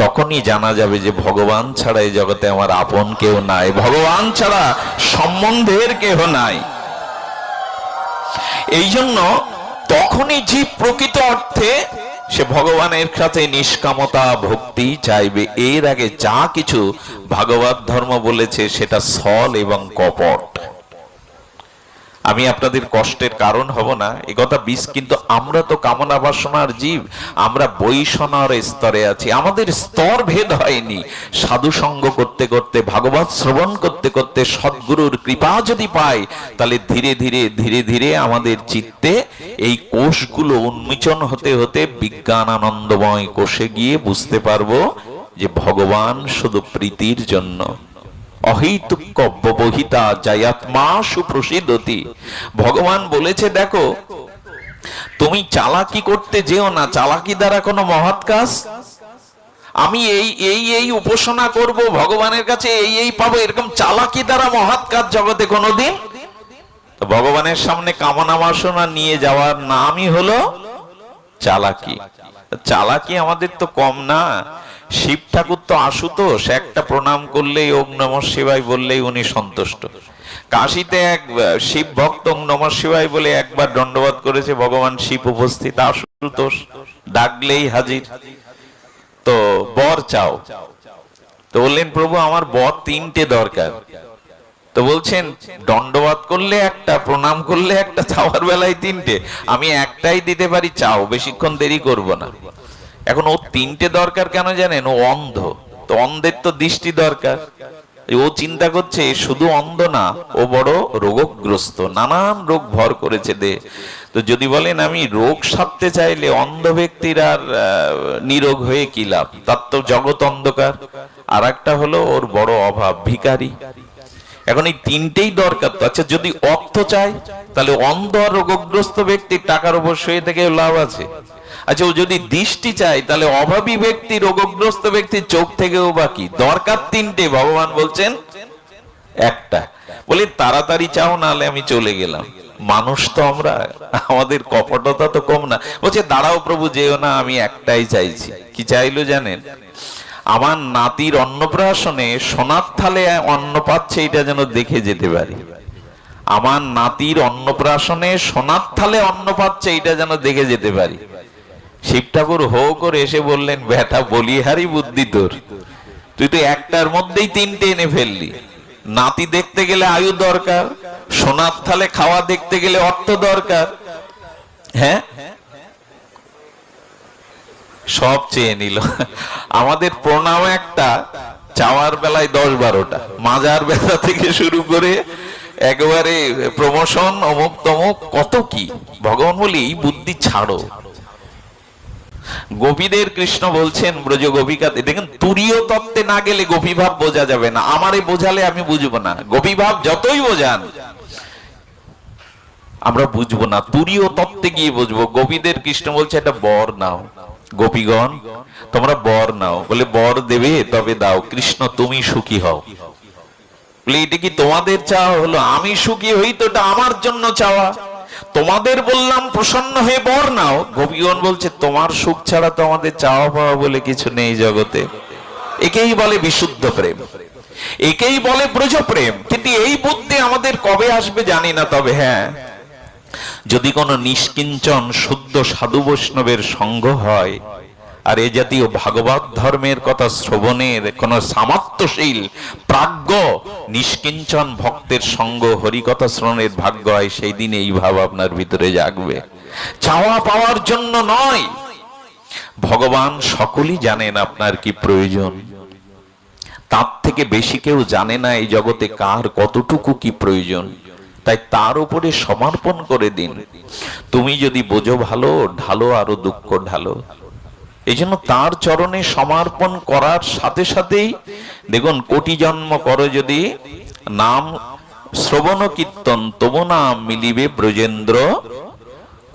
তখনই জানা যাবে যে ভগবান ছাড়া এই জগতে আমার আপন কেউ নাই, ভগবান ছাড়া সম্বন্ধের কেহ নাই। এই জন্য তখনই জীব প্রকৃত অর্থে সে ভগবানের সাথে নিষ্কামতা ভক্তি চাইবে। এর আগে যা কিছু ভাগবত ধর্ম বলেছে সেটা ছল এবং কপট। আমি আপনাদের কষ্টের কারণ হব না এ কথা বিশ, কিন্তু আমরা তো কামনা বাসনার জীব, আমরা বৈষ্ণর স্তরে আছি, আমাদের স্তর ভেদ হয়নি। সাধু সঙ্গ করতে করতে, ভাগবত শ্রবণ করতে করতে, সদ্গুরুর কৃপা যদি পাই, তাহলে ধীরে ধীরে ধীরে ধীরে আমাদের চিত্তে এই কোষগুলো উন্মোচন হতে হতে বিজ্ঞান আনন্দময় কোষে গিয়ে বুঝতে পারবো যে ভগবান শুধু প্রীতির জন্য। অহৈতুক্য ব্যবহিতা জায়াত্মা সুপ্রসিদ্ধতি। ভগবান বলেছে, দেখো তুমি চালাকি করতে যেও না, চালাকি দ্বারা কোনো মহৎ কাজ, আমি এই উপাসনা করব, ভগবানের কাছে এই পাবো, এরকম চালাকি দ্বারা মহৎ কাজ জগতে কোনোদিন। ভগবানের সামনে কামনা বাসনা নিয়ে যাওয়ার নামই হলো চালাকি। চালাকি আমাদের তো কম না। শিব ঠাকুর তো আশুতোষ, একটা প্রণাম করলেই ওম নমঃ শিবায় বললেই উনি সন্তুষ্ট। কাশিতে এক শিব ভক্ত ওম নমঃ শিবায় বলে একবার দণ্ডবোধ করেছে, ভগবান শিব উপস্থিত, আশুতোষ, ডাকলেই হাজির। তো বর চাও, তো বললেন প্রভু আমার বর তিনটে দরকার। তো বলছেন দণ্ডবোধ করলে একটা, প্রণাম করলে একটা, চাওয়ার বেলায় তিনটে, আমি একটাই দিতে পারি, চাও, বেশিক্ষণ দেরি করব না। এখন ও তিনটে দরকার কেন জানেন? ও অন্ধ, তো অন্ধের তো দৃষ্টি দরকার। ও চিন্তা করছে শুধু অন্ধ না, ও বড় রোগগ্রস্ত, নানান রোগ ভর করেছে দে। তো যদি বলেন আমি রোগ সারতে চাইলে অন্ধ ব্যক্তির আর নিরোগ হয়ে কি লাভ, তার তো জগৎ অন্ধকার। আর একটা হলো ওর বড় অভাব, ভিখারি। এখন এই তিনটেই দরকার। তো আচ্ছা, যদি অর্থ চাই তাহলে অন্ধ আর রোগগ্রস্ত ব্যক্তির টাকার উপর শুয়ে থেকে লাভ আছে? আচ্ছা, ও যদি দৃষ্টি চাই তাহলে অভাবী ব্যক্তি, রোগগ্রস্ত ব্যক্তির চোখ থেকেও বাকি। দরকার তিনটে, ভগবান বলছেন একটা। বলি তাড়াতাড়ি চাও, নাহলে আমি চলে গেলাম। মানুষ তো আমরা, আমাদের কপটতা তো কম না। বলছে দাঁড়াও প্রভু, যেও না, আমি একটাই চাইছি। কি চাইলো জানেন? আমার নাতির অন্নপ্রাশনে সোনার থালে অন্ন পাচ্ছে, এটা যেন দেখে যেতে পারি। আমার নাতির অন্নপ্রাশনে সোনার থালে অন্ন পাচ্ছে, এটা যেন দেখে যেতে পারি। শিব ঠাকুর হো করে এসে বললেন, বেটা বলিহারি বুদ্ধি তোর, তুই তো একটার মধ্যেই তিনটে এনে ফেললি। নাতি দেখতে গেলে আয়ু দরকার, সোনার থালে খাওয়া দেখতে গেলে অর্থ দরকার। হ্যাঁ, সব চেয়ে নিল। আমাদের প্রণাম একটা, চাওয়ার বেলায় 10-12টা, মাজার বেলা থেকে শুরু করে একেবারে প্রমোশন, অমুক তমুক, কত কি। ভগবান বলি এই বুদ্ধি ছাড়ো। গোপীদের কৃষ্ণ বলছেন ব্রজ গোপিকাতে, দেখেন তুরীয় তত্ত্বে না গেলে গোপী ভাব বোঝা যাবে না। আমারে বোঝালে আমি বুঝবো না, গোপী ভাব যতই বোঝান আমরা বুঝবো না, তুরীয় তত্ত্বে গিয়ে বুঝবো। গোপীদের কৃষ্ণ বলছে একটা বর নাও, গোপীগণ তোমরা বর নাও। বলে বর দেবে? তবে দাও। কৃষ্ণ তুমি সুখী হও। বলে এটা কি তোমাদের চাওয়া হলো? আমি সুখী হই তো এটা আমার জন্য চাওয়া। তোমাদের বললাম প্রসন্ন হয়ে বর নাও। গোপীগণ বলছে তোমার সুখ ছাড়া তো আমাদের চাওয়া পাওয়া বলে কিছু নেই জগতে। একেই বলে বিশুদ্ধ প্রেম, একেই বলে ব্রজ প্রেম। কিন্তু এই বুদ্ধি আমাদের কবে আসবে জানি না। তবে হ্যাঁ, যদি কোনো নিষ্কিঞ্চন শুদ্ধ সাধু বৈষ্ণবের সঙ্গ হয়, আর এ জাতীয় ভাগবত ধর্মের কথা শ্রবণের কোন সামর্থ্যশীল প্রাজ্ঞ নিষ্কিঞ্চন ভক্তের সঙ্গ, হরিকথা শ্রবণের ভাগ্য হয়, সেই দিন এই ভাব আপনার ভিতরে জাগবে। চাওয়া পাওয়ার জন্য নয়। ভগবান সকলেই জানেন আপনার কি প্রয়োজন, তার থেকে বেশি কেউ জানে না এই জগতে কার কতটুকু কি প্রয়োজন। তাই তার উপরে সমর্পণ করে দিন। তুমি যদি বোঝো ভালো, ঢালো আরো দুঃখ ঢালো। এই জন্য তার চরণে সমর্পণ করার সাথে সাথেই দেখুন, কোটি জন্ম করো যদি নাম শ্রবণ কীর্তন, তবু নাম মিলিবে ব্রজেন্দ্র।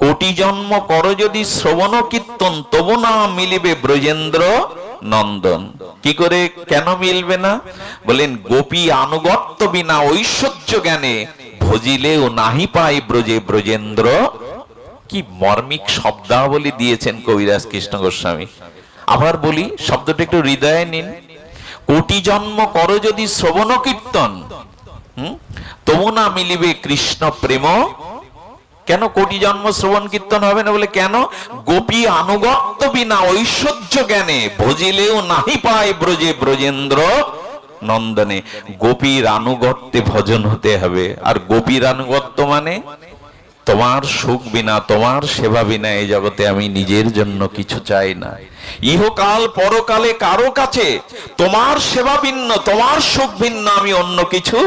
কোটি জন্ম করো যদি শ্রবণ কীর্তন, তবু নাম মিলিবে ব্রজেন্দ্র নন্দন। কি করে, কেন মিলবে না? বলেন গোপী আনুগত্য বিনা ঐশ্বর্য জ্ঞানে, ভজিলেও নাহি পাই ব্রজে ব্রজেন্দ্র। কি মর্মিক শব্দাবলী দিয়েছেন কবিরাজ কৃষ্ণ গোস্বামী। আবার বলি, শব্দটা একটু হৃদয়ে নিন। কোটি জন্ম করো যদি শ্রবণ কীর্তন, তবু না মিলিবে কৃষ্ণ প্রেম। কেন কোটি জন্ম শ্রবণ কীর্তন হবে না? বলে কেন? গোপী আনুগত্য বিনা ঐশ্বর্য জ্ঞানে, ভজিলেও নাহি পায় ব্রজে ব্রজেন্দ্র নন্দনে। গোপীর আনুগত্যে ভজন হতে হবে। আর গোপীর আনুগত্য মানে তোমার সুখ বিনা, তোমার সেবা বিনা এই জগতে আমি নিজের জন্য কিছু চাই না। ইহকাল পরকালে কারো কাছে তোমার সেবা ভিন্ন, তোমার সুখ ভিন্ন, আমি অন্য কিছু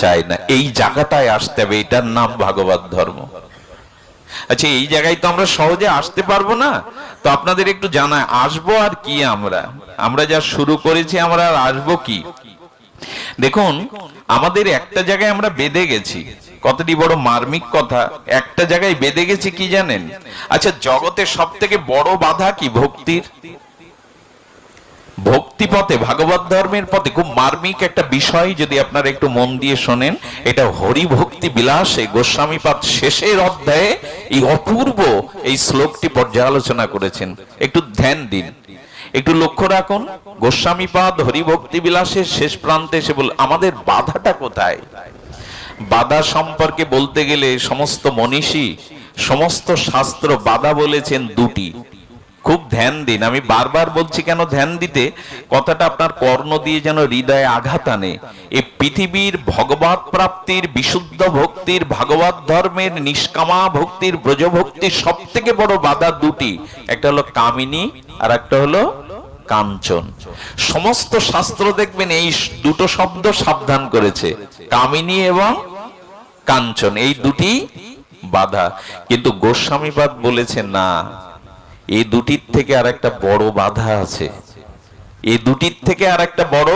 চাই না। এই জায়গাটায় আসতে হবে। এটার নাম ভাগবত ধর্ম। আচ্ছা, এই জায়গায় তো আমরা সহজে আসতে পারবো না। তো আপনাদের একটু জানা, আসবো আর কি, আমরা যা শুরু করেছি, আমরা আর আসবো কি? দেখুন, আমাদের একটা জায়গায় আমরা বেঁধে গেছি। কতটি বড় মার্মিক কথা একটা জায়গায় বেঁধে গেছে কি জানেন? আচ্ছা, জগতে সব থেকে বড় বাধা কি? ভক্তির। ভক্তি পথে, ভাগবত ধর্মের পথে খুব মার্মিক একটা বিষয় যদি আপনারা একটু মন দিয়ে শোনেন, এটা হরি ভক্তি বিলাসে গোস্বামীপাদ শেষের অধ্যায়ে এই অপূর্ব এই শ্লোকটি পর্যালোচনা করেছেন। একটু ধ্যান দিন, একটু লক্ষ্য রাখুন। গোস্বামীপাদ হরি ভক্তি বিলাসের শেষ প্রান্তে এসে বল আমাদের বাধাটা কোথায়। বাধা সম্পর্কে বলতে গেলে সমস্ত মনীষী, সমস্ত শাস্ত্র বাধা বলেছেন দুটি। খুব ধ্যান দিন, আমি বারবার বলছি কেন ধ্যান দিতে, কথাটা আপনার কর্ণ দিয়ে যেন হৃদয়ে আঘাত আনে। এই পৃথিবীর ভগবত প্রাপ্তির, বিশুদ্ধ ভক্তির, ভাগবত ধর্মের নিষ্কামা ভক্তির, ব্রজভক্তির সব থেকে বড় বাধা দুটি, একটা হলো কামিনী আর একটা হলো কাঞ্চন। সমস্ত শাস্ত্র দেখবেন এই দুটো শব্দ সাবধান করেছে, কামিনী এবং কাঞ্চন, এই দুটি বাধা। কিন্তু গোস্বামীপাদ বলেছে না, এই দুটির থেকে আর একটা বড় বাধা আছে, এই দুটির থেকে আর একটা বড়।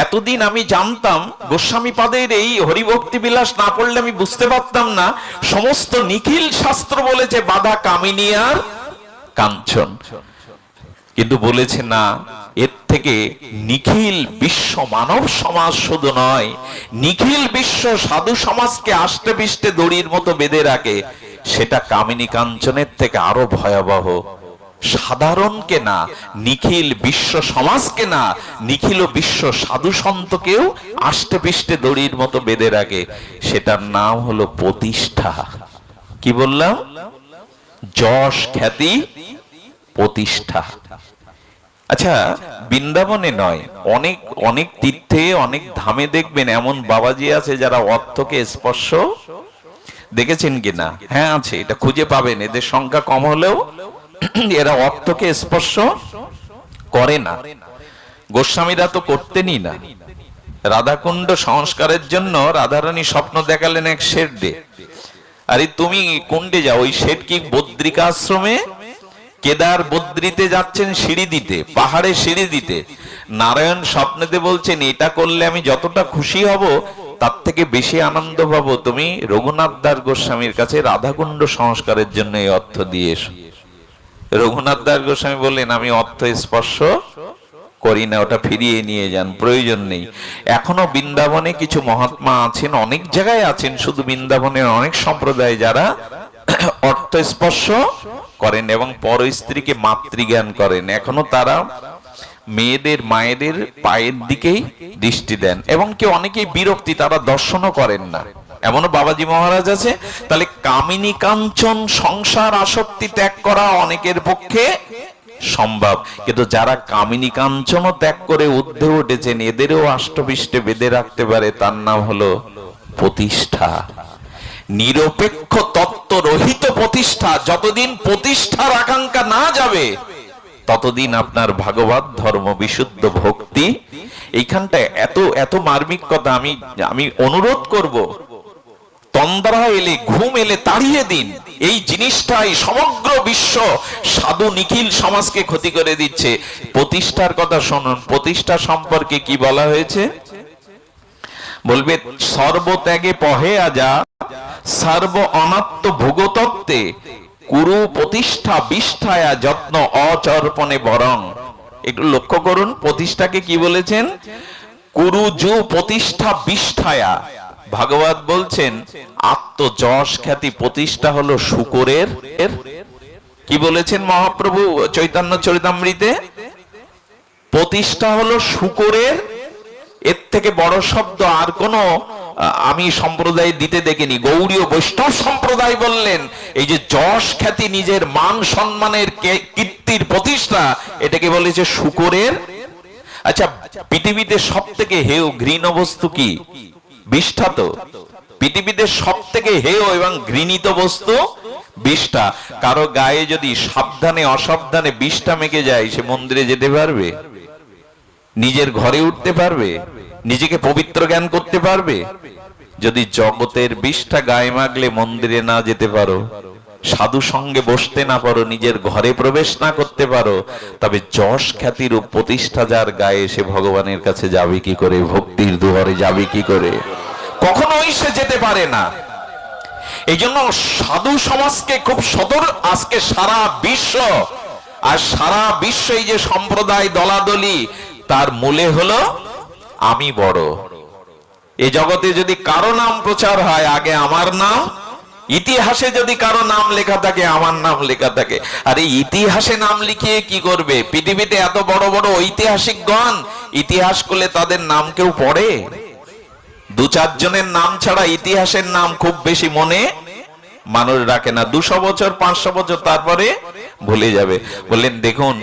এতদিন আমি জানতাম গোস্বামীপাদের এই হরিভক্তি বিলাস না পড়লে আমি বুঝতে পারতাম না, সমস্ত নিখিল শাস্ত্র বলেছে বাধা কামিনী আর কাঞ্চন। কিন্তু বলেছে না, এর থেকে নিখিল বিশ্ব মানব সমাজ শুধু নয়, নিখিল বিশ্ব সাধু সমাজকে আষ্টে পৃষ্ঠে দড়ির মতো বেঁধে রাখে, সেটা কামিনী কাঞ্চনের থেকে আরো ভয়াবহ। সাধারণকে না, নিখিল বিশ্ব সমাজকে না, নিখিল বিশ্ব সাধু সন্তকেও আষ্টে পৃষ্ঠে দড়ির মতো বেঁধে রাখে, সেটার নাম হলো প্রতিষ্ঠা। কি বললাম? যশ খ্যাতি প্রতিষ্ঠা। আচ্ছা, বৃন্দাবনে নয়, অনেক অনেক তীর্থে, অনেক ধামে দেখবেন এমন বাবাজি আছে যারা অর্থকে স্পর্শ, দেখেছেন কিনা? হ্যাঁ আছে, এটা খুঁজে পাবেন। এদের সংখ্যা কম হলেও এরা অর্থকে স্পর্শ করে না। গোস্বামীরা তো করতেনই না। রাধাকুণ্ড সংস্কারের জন্য রাধারানী স্বপ্ন দেখালেন এক শেঠে, আরে তুমি কুণ্ডে যাও। ওই শেঠ কি বদ্রিকাশ্রমে কেদার বদ্রিতে যাচ্ছেন সিঁড়ি দিতে, পাহাড়ে সিঁড়ি দিতে। নারায়ণ স্বপ্নেতে বলছেন এটা করলে আমি যতটা খুশি হব তার থেকে বেশি আনন্দ পাবো তুমি রঘুনাথ দাস গোস্বামীর কাছে রাধাকুণ্ড সংস্কারের জন্য এই অর্থ দিয়ে এসো। রঘুনাথ দাস গোস্বামী বললেন আমি অর্থ স্পর্শ করি না, ওটা ফিরিয়ে নিয়ে যান, প্রয়োজন নেই। এখনো বৃন্দাবনে কিছু মহাত্মা আছেন, অনেক জায়গায় আছেন, শুধু বৃন্দাবনের অনেক সম্প্রদায় যারা অর্থ স্পর্শ করেন এবং পর স্ত্রীকে মাতৃজ্ঞান করেন। এখনো তারা মেয়েদের, মায়েদের পায়ের দিকেই দৃষ্টি দেন এবং কেউ অনেকেই বিরক্তি, তারা দর্শনও করেন না, এমনও বাবাজি মহারাজ আছে। তাহলে কামিনী কাঞ্চন সংসার আসক্তি ত্যাগ করা অনেকের পক্ষে সম্ভব, কিন্তু যারা কামিনী কাঞ্চনও ত্যাগ করে ঊর্ধ্বে উঠেছেন, এদেরও আষ্টপৃষ্ঠে বেঁধে রাখতে পারে, তার নাম হলো প্রতিষ্ঠা। নিরপেক্ষ তত্ত্ব রহিত প্রতিষ্ঠা। যতদিন প্রতিষ্ঠার আকাঙ্ক্ষা না যাবে ততদিন আপনার ভাগবত ধর্ম, বিশুদ্ধ ভক্তি, এইখানটা এত এত মার্মিক কথা। আমি অনুরোধ করব, তন্দ্রা এলে, ঘুম এলে তাড়িয়ে দিন। এই জিনিসটাই সমগ্র বিশ্ব সাধু নিখিল সমাজকে ক্ষতি করে দিচ্ছে। প্রতিষ্ঠার কথা শুনুন, প্রতিষ্ঠা সম্পর্কে কি বলা হয়েছে? বলবে সর্বত্যাগে পহে আজা সর্ব অনাত্ম ভোগতত্ত্বে কুরু প্রতিষ্ঠা বিষ্ঠায়া যত্ন অচর্পণে বরং। একটু লক্ষ্য করুন, প্রতিষ্ঠাকে কি বলেছেন? কুরু যু প্রতিষ্ঠা বিষ্ঠায়া। ভাগবত বলছেন আত্মযশ খ্যাতি প্রতিষ্ঠা হলো শূকরের। কি বলেছেন মহাপ্রভু চৈতন্য চরিতামৃতে? প্রতিষ্ঠা হলো শূকরের। এর থেকে বড় শব্দ আর কোন আমি সম্প্রদায় দিতে দেখিনি। গৌড়ীয় বৈষ্ণব সম্প্রদায় বললেন এই যে যশ খ্যাতি, নিজের মান সম্মানের কীর্তির প্রতিষ্ঠা, এটাকে বলেছে শূকরের। আচ্ছা, পৃথিবীতে সব থেকে হেয় ঘৃণ বস্তু কি? বিষ্ঠা। তো পৃথিবীতে সব থেকে হেয় এবং ঘৃণিত বস্তু বিষ্ঠা। কারো গায়ে যদি সাবধানে অসাবধানে বিষ্ঠা মেখে যায়, সে মন্দিরে যেতে পারবে? নিজের ঘরে উঠতে পারবে? নিজেকে পবিত্র জ্ঞান করতে পারবে? যদি জগতের বিষ্ঠা গায়ে মাগলে মন্দিরে না যেতে পারো, সাধু সঙ্গে বসতে না পারো, নিজের ঘরে প্রবেশ না করতে পারো, তবে যশ খ্যাতির প্রতিষ্ঠা যার গায়ে, সে ভগবানের কাছে যাবে কি করে? ভক্তির দুয়ারে যাবে কি করে? কখনোই সে যেতে পারে না। এই জন্য সাধু সমাজকে খুব সদর, আজকে সারা বিশ্ব, আর সারা বিশ্ব এই যে সম্প্রদায় দলাদলি, তার মূলে হলো আমি বড়। এই জগতে যদি কারো নাম প্রচার হয়, আগে আমার নাম, ইতিহাসে যদি কারো নাম লেখা থাকে আমার নাম লেখা থাকে। আর এই ইতিহাসে নাম লিখিয়ে কি করবে? পৃথিবীতে এত বড় বড় ঐতিহাসিকগণ ইতিহাস করলে তাদের নাম কেউ পড়ে? দু চারজনের নাম ছাড়া ইতিহাসের নাম খুব বেশি মনে মানুষ রাখে না। 200 বছর 500 বছর তারপরে ভুলে যাবে। বললেন দেখুন,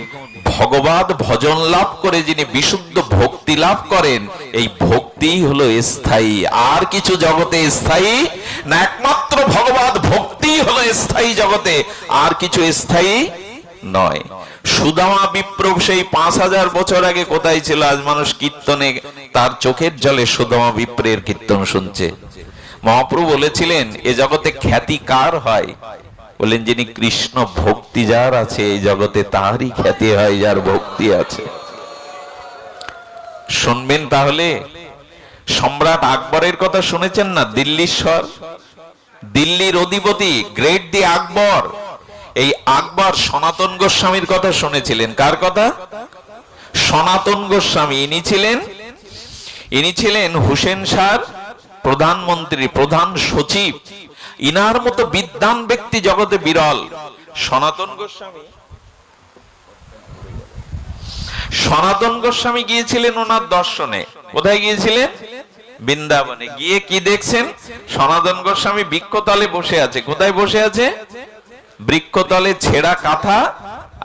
ভগবত ভজন লাভ করে যিনি বিশুদ্ধ ভক্তি লাভ করেন, এই ভক্তি হলো স্থায়ী। আর কিছু জগতে স্থায়ী না, একমাত্র ভগবত ভক্তি হলো স্থায়ী জগতে, আর কিছু স্থায়ী নয়। সুদামা বিপ্র সেই 5000 বছর আগে কোথায় ছিল? আজ মানুষ কীর্তনে তার চোখের জলে সুদামা বিপ্রের কীর্তন শুনছে। মহাপ্রভু বলেছিলেন এ জগতে খ্যাতি কার হয়? বলেন যিনি কৃষ্ণ ভক্তি যার আছে এই জগতে তারই খ্যাতি হয়, যার ভক্তি আছে। শুনবেন তাহলে। সম্রাট আকবরের কথা শুনেছেন না? দিল্লীশ্বর, দিল্লির অধিপতি, গ্রেট দি আকবর। এই আকবর সনাতন গোস্বামীর কথা শুনেছিলেন। কার কথা? সনাতন গোস্বামী। ইনি ছিলেন হুসেন শাহর প্রধানমন্ত্রী, প্রধান সচিব। ইনার মতো বিদ্বান ব্যক্তি জগতে বিরল। সনাতন গোস্বামী গিয়েছিলেন ওনার দর্শনে। কোথায় গিয়েছিলেন? বৃন্দাবনে। গিয়ে কি দেখছেন? সনাতন গোস্বামী বৃক্ষতলে বসে আছে। কোথায় বসে আছে? বৃক্ষতলে, ছেঁড়া কাঁথা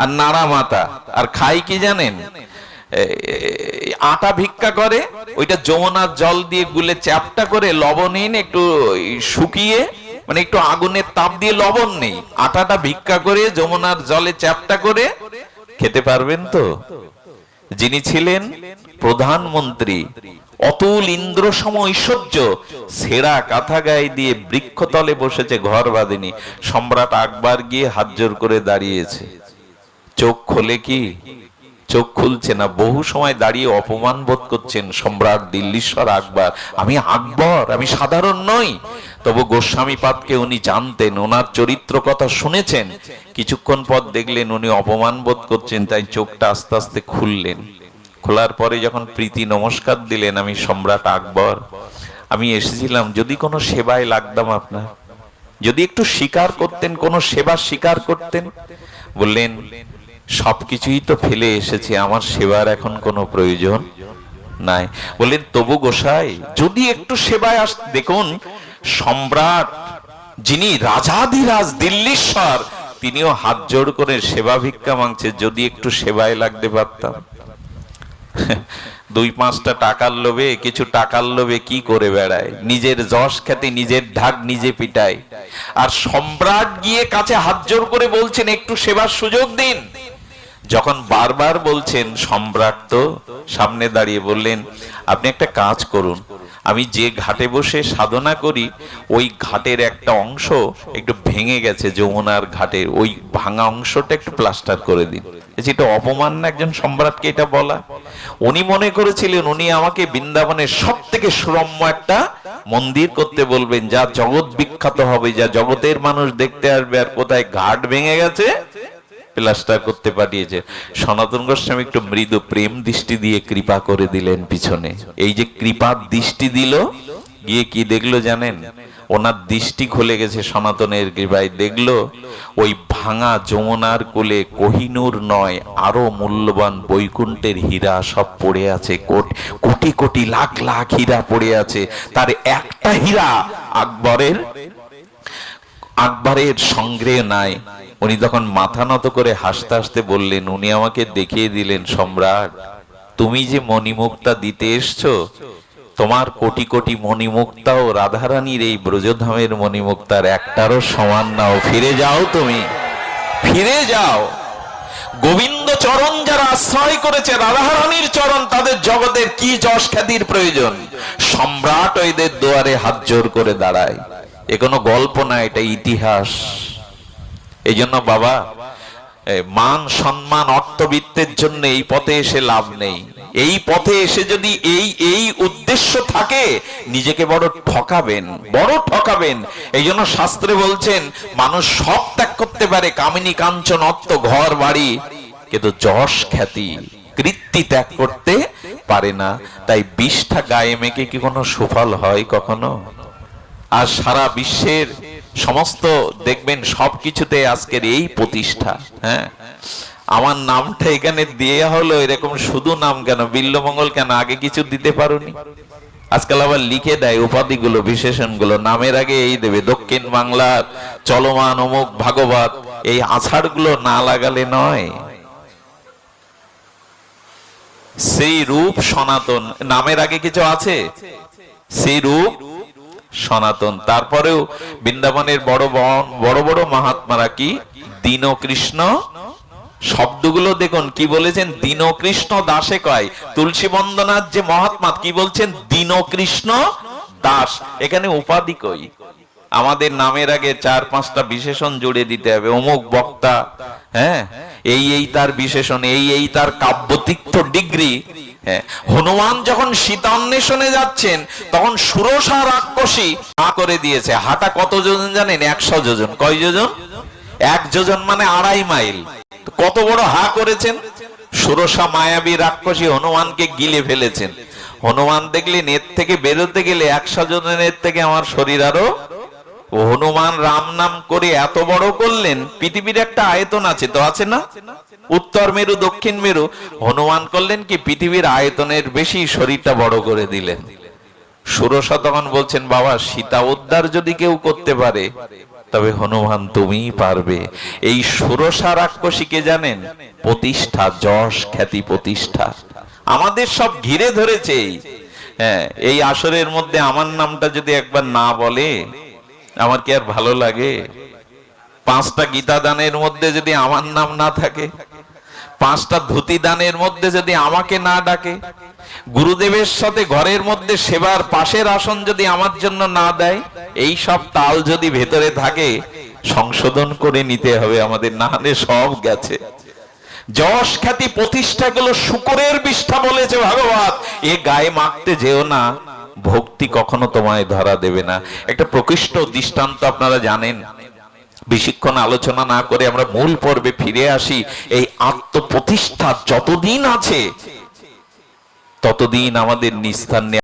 আর নাড়া মাথা। আর খাই কি জানেন? আটা ভিক্ষা করে, ওইটা যমুনার জল দিয়ে গুলে চ্যাপটা করে লবণহীন একটু শুকিয়ে, মানে একটু আগুনের তাপ দিয়ে, লবণ নেই, আটাটা ভিক্ষা করে যমুনার জলে চ্যাপটা করে খেতে পারবেন তো? যিনি ছিলেন প্রধানমন্ত্রী, অতুল ইন্দ্র সম ঐশ্বর্য, ছেঁড়া কাঁথা গায়ে দিয়ে বৃক্ষতলে বসেছে, ঘর বাঁধেনি। সম্রাট আকবর গিয়ে হাত জোর করে দাঁড়িয়েছে। চোখ খোলে কি? চোখ খুলছে না। বহু সময় দাঁড়িয়ে অপমান বোধ করছেন সম্রাট দিল্লীশ্বর আকবর। আমি আকবর, আমি সাধারণ নই। তবু গোস্বামীপাদকে উনি জানতেন, ওনার চরিত্র কথা শুনেছেন। কিছুক্ষণ পর দেখলেন উনি অপমান বোধ করছেন, তাই চোখটা আস্তে আস্তে খুললেন। খোলার পরে যখন প্রীতি নমস্কার দিলেন, আমি সম্রাট আকবর, আমি এসেছিলাম যদি কোনো সেবায় লাগতাম আপনার, যদি একটু স্বীকার করতেন, কোনো সেবা স্বীকার করতেন। বললেন সবকিছুই তো ফেলে এসেছি, আমার সেবার এখন কোনো প্রয়োজন নাই। বললেন তবু গোসাই যদি একটু সেবায় আস। দেখুন, সম্রাট যিনি রাজাধিরাজ দিল্লীশ্বর, তিনিও হাত জোড় করে সেবা ভিক্ষা মাংছে, যদি একটু সেবায় লাগতে পারতাম। 2-5টা টাকার লোভে, কিছু টাকার লোভে কি করে বেড়ায়, নিজের যশ খ্যাতি, নিজের ঢাক নিজে পিটায়। আর সম্রাট গিয়ে কাছে হাত জোড় করে বলছেন একটু সেবার সুযোগ দিন। যখন বারবার বলছেন, সম্রাট তো সামনে দাঁড়িয়ে বললেন আপনি একটা কাজ করুন, আমি যে ঘাটে বসে সাধনা করি ওই ঘাটের একটা অংশ একটু ভেঙে গেছে, যমুনার ঘাটের ওই ভাঙা অংশটা একটু প্লাস্টার করে দিন। এটা অপমান না একজন সম্রাটকে এটা বলা? উনি মনে করেছিলেন উনি আমাকে বৃন্দাবনের সব থেকে সুরম্য একটা মন্দির করতে বলবেন, যা জগৎ বিখ্যাত হবে, যা জগতের মানুষ দেখতে আসবে। আর কোথায় ঘাট ভেঙে গেছে, প্লাস্টার করতে পাঠিয়েছে। সনাতন গোস্বামী একটু মৃদু প্রেম দৃষ্টি দিয়ে কৃপা করে দিলেন পিছনে। এই যে কৃপার দৃষ্টি দিল, গিয়ে কি দেখলো জানেন? ওনার দৃষ্টি খুলে গেছে সনাতনের কৃপায়। দেখলো ওই ভাঙা যমুনার কোলে কোহিনূর নয়, আরো মূল্যবান বৈকুণ্ঠের হীরা সব পড়ে আছে। কোটি কোটি লাখ লাখ হীরা পড়ে আছে। তার একটা হীরা আকবরের সংগ্রহ নাই। উনি তখন মাথা নত করে হাসতে হাসতে বললেন, উনি আমাকে দেখিয়ে দিলেন, সম্রাট তুমি যে মণিমুক্তা দিতে এসছো, তোমার কোটি কোটি মণিমুক্তাও রাধারানীর এই ব্রজধামের মণিমুক্তার একটারও সমান নাও। ফিরে যাও, তুমি ফিরে যাও। গোবিন্দ চরণ যারা আশ্রয় করেছে, রাধারানীর চরণ, তাদের জগতের কি যশ খ্যাতির প্রয়োজন? সম্রাট এদের দুয়ারে হাত জোর করে দাঁড়ায়। এ কোনো গল্প না, এটা ইতিহাস। এই জন্য বাবা, মান সম্মান অর্থবিত্তের জন্য এই পথে এসে লাভ নেই। এই পথে এসে যদি এই উদ্দেশ্য থাকে, নিজেকে বড় ঠকাবেন। এই জন্য শাস্ত্রে বলছেন, মানুষ সব ত্যাগ করতে পারে, কামিনী কাঞ্চন অর্থ ঘর বাড়ি, কিন্তু যশ খ্যাতি কীর্তি ত্যাগ করতে পারে না। তাই বিষ্ঠা গায়ে মেখে কি কোনো সুফল হয় কখনো? আর সারা বিশ্বের সমস্ত দেখবেন সবকিছুতে আজকের এই প্রতিষ্ঠা। হ্যাঁ, আমার নামটা এখানে দিয়ে হলো, এরকম শুধু নাম কেন, বিল্লমঙ্গল কেন, আগে কিছু দিতে পারোনি? আজকাল আবার লিখে দেয় উপাধিগুলো, বিশেষণগুলো, নামের আগে এই দেবে, দক্ষিণ বাংলার চলমান অমুক ভাগবত, এই আষাঢ়গুলো না লাগালে নয়। সেই রূপ সনাতন, নামের আগে কিছু আছে, সেই রূপ সনাতন। তারপরেও বৃন্দাবনের বড় বড় মহাত্মারা কি দীন কৃষ্ণ শব্দগুলো দেখুন কি বলেছেন, দীন কৃষ্ণ দাসে কয়। তুলসী বন্দনার যে মহাত্মা কি বলছেন, দীন কৃষ্ণ দাস। এখানে উপাধি কই? আমাদের নামের আগে 4-5টা বিশেষণ জুড়ে দিতে হবে, অমুক বক্তা, হ্যাঁ, এই তার বিশেষণ, এই তার কাব্যতিক্ত ডিগ্রি। হ্যাঁ, হনুমান যখন সীতা অন্বেষণে যাচ্ছেন, তখন সুরসা রাক্ষসী হা করে দিয়েছে। হাঁটা কত যোজন জানেন? 100 যোজন। কয় যোজন? 1 যোজন মানে 2.5 মাইল। কত বড় হা করেছেন? সুরসা মায়াবী রাক্ষসী হনুমানকে গিলে ফেলেছেন। হনুমান দেখলেন এর থেকে বেরোতে গেলে 100 জনের থেকে আমার শরীর আরো। হনুমান রাম নাম করে এত বড় করলেন, পৃথিবীর একটা আয়তন আছে তো, আছে না? উত্তর মেরু দক্ষিণ মেরু, হনুমান করলেন কি পৃথিবীর আয়তনের বেশি শরীরটা বড় করে দিলেন। সুরসা তখন বলছেন, বাবা, সীতা উদ্ধার যদি কেউ করতে পারে, তবে হনুমান তুমিই পারবে। এই সুরসা রাক্ষসীকে জানেন? প্রতিষ্ঠা, যশ খ্যাতি প্রতিষ্ঠা। আমাদের সব ঘিরে ধরেছে। হ্যাঁ, এই আসরের মধ্যে আমার নামটা যদি একবার না বলে, আমার কি আর ভালো লাগে? 5টা গীতা দানের মধ্যে যদি আমার নাম না থাকে, 5টা ধুতি দানের মধ্যে যদি আমাকে না ডাকে, গুরুদেবের সাথে ঘরের মধ্যে সেবার পাশের আসন যদি আমার জন্য না দেয়, এই সব তাল যদি ভেতরে থাকে, সংশোধন করে নিতে হবে আমাদের, না হলে সব গেছে। যশ খ্যাতি প্রতিষ্ঠাগুলো শুকরের বিষ্ঠা বলেছে ভাগবত, এ গায়ে মাখতে যেও না, ভক্তি কখনো তোমায় ধরা দেবে না। একটা প্রকৃষ্ট দৃষ্টান্ত আপনারা জানেন। বেশিক্ষণ আলোচনা না করে আমরা মূল পর্বে ফিরে আসি। এই আত্মপ্রতিষ্ঠা যতদিন আছে, ততদিন আমাদের নিস্তার নেই।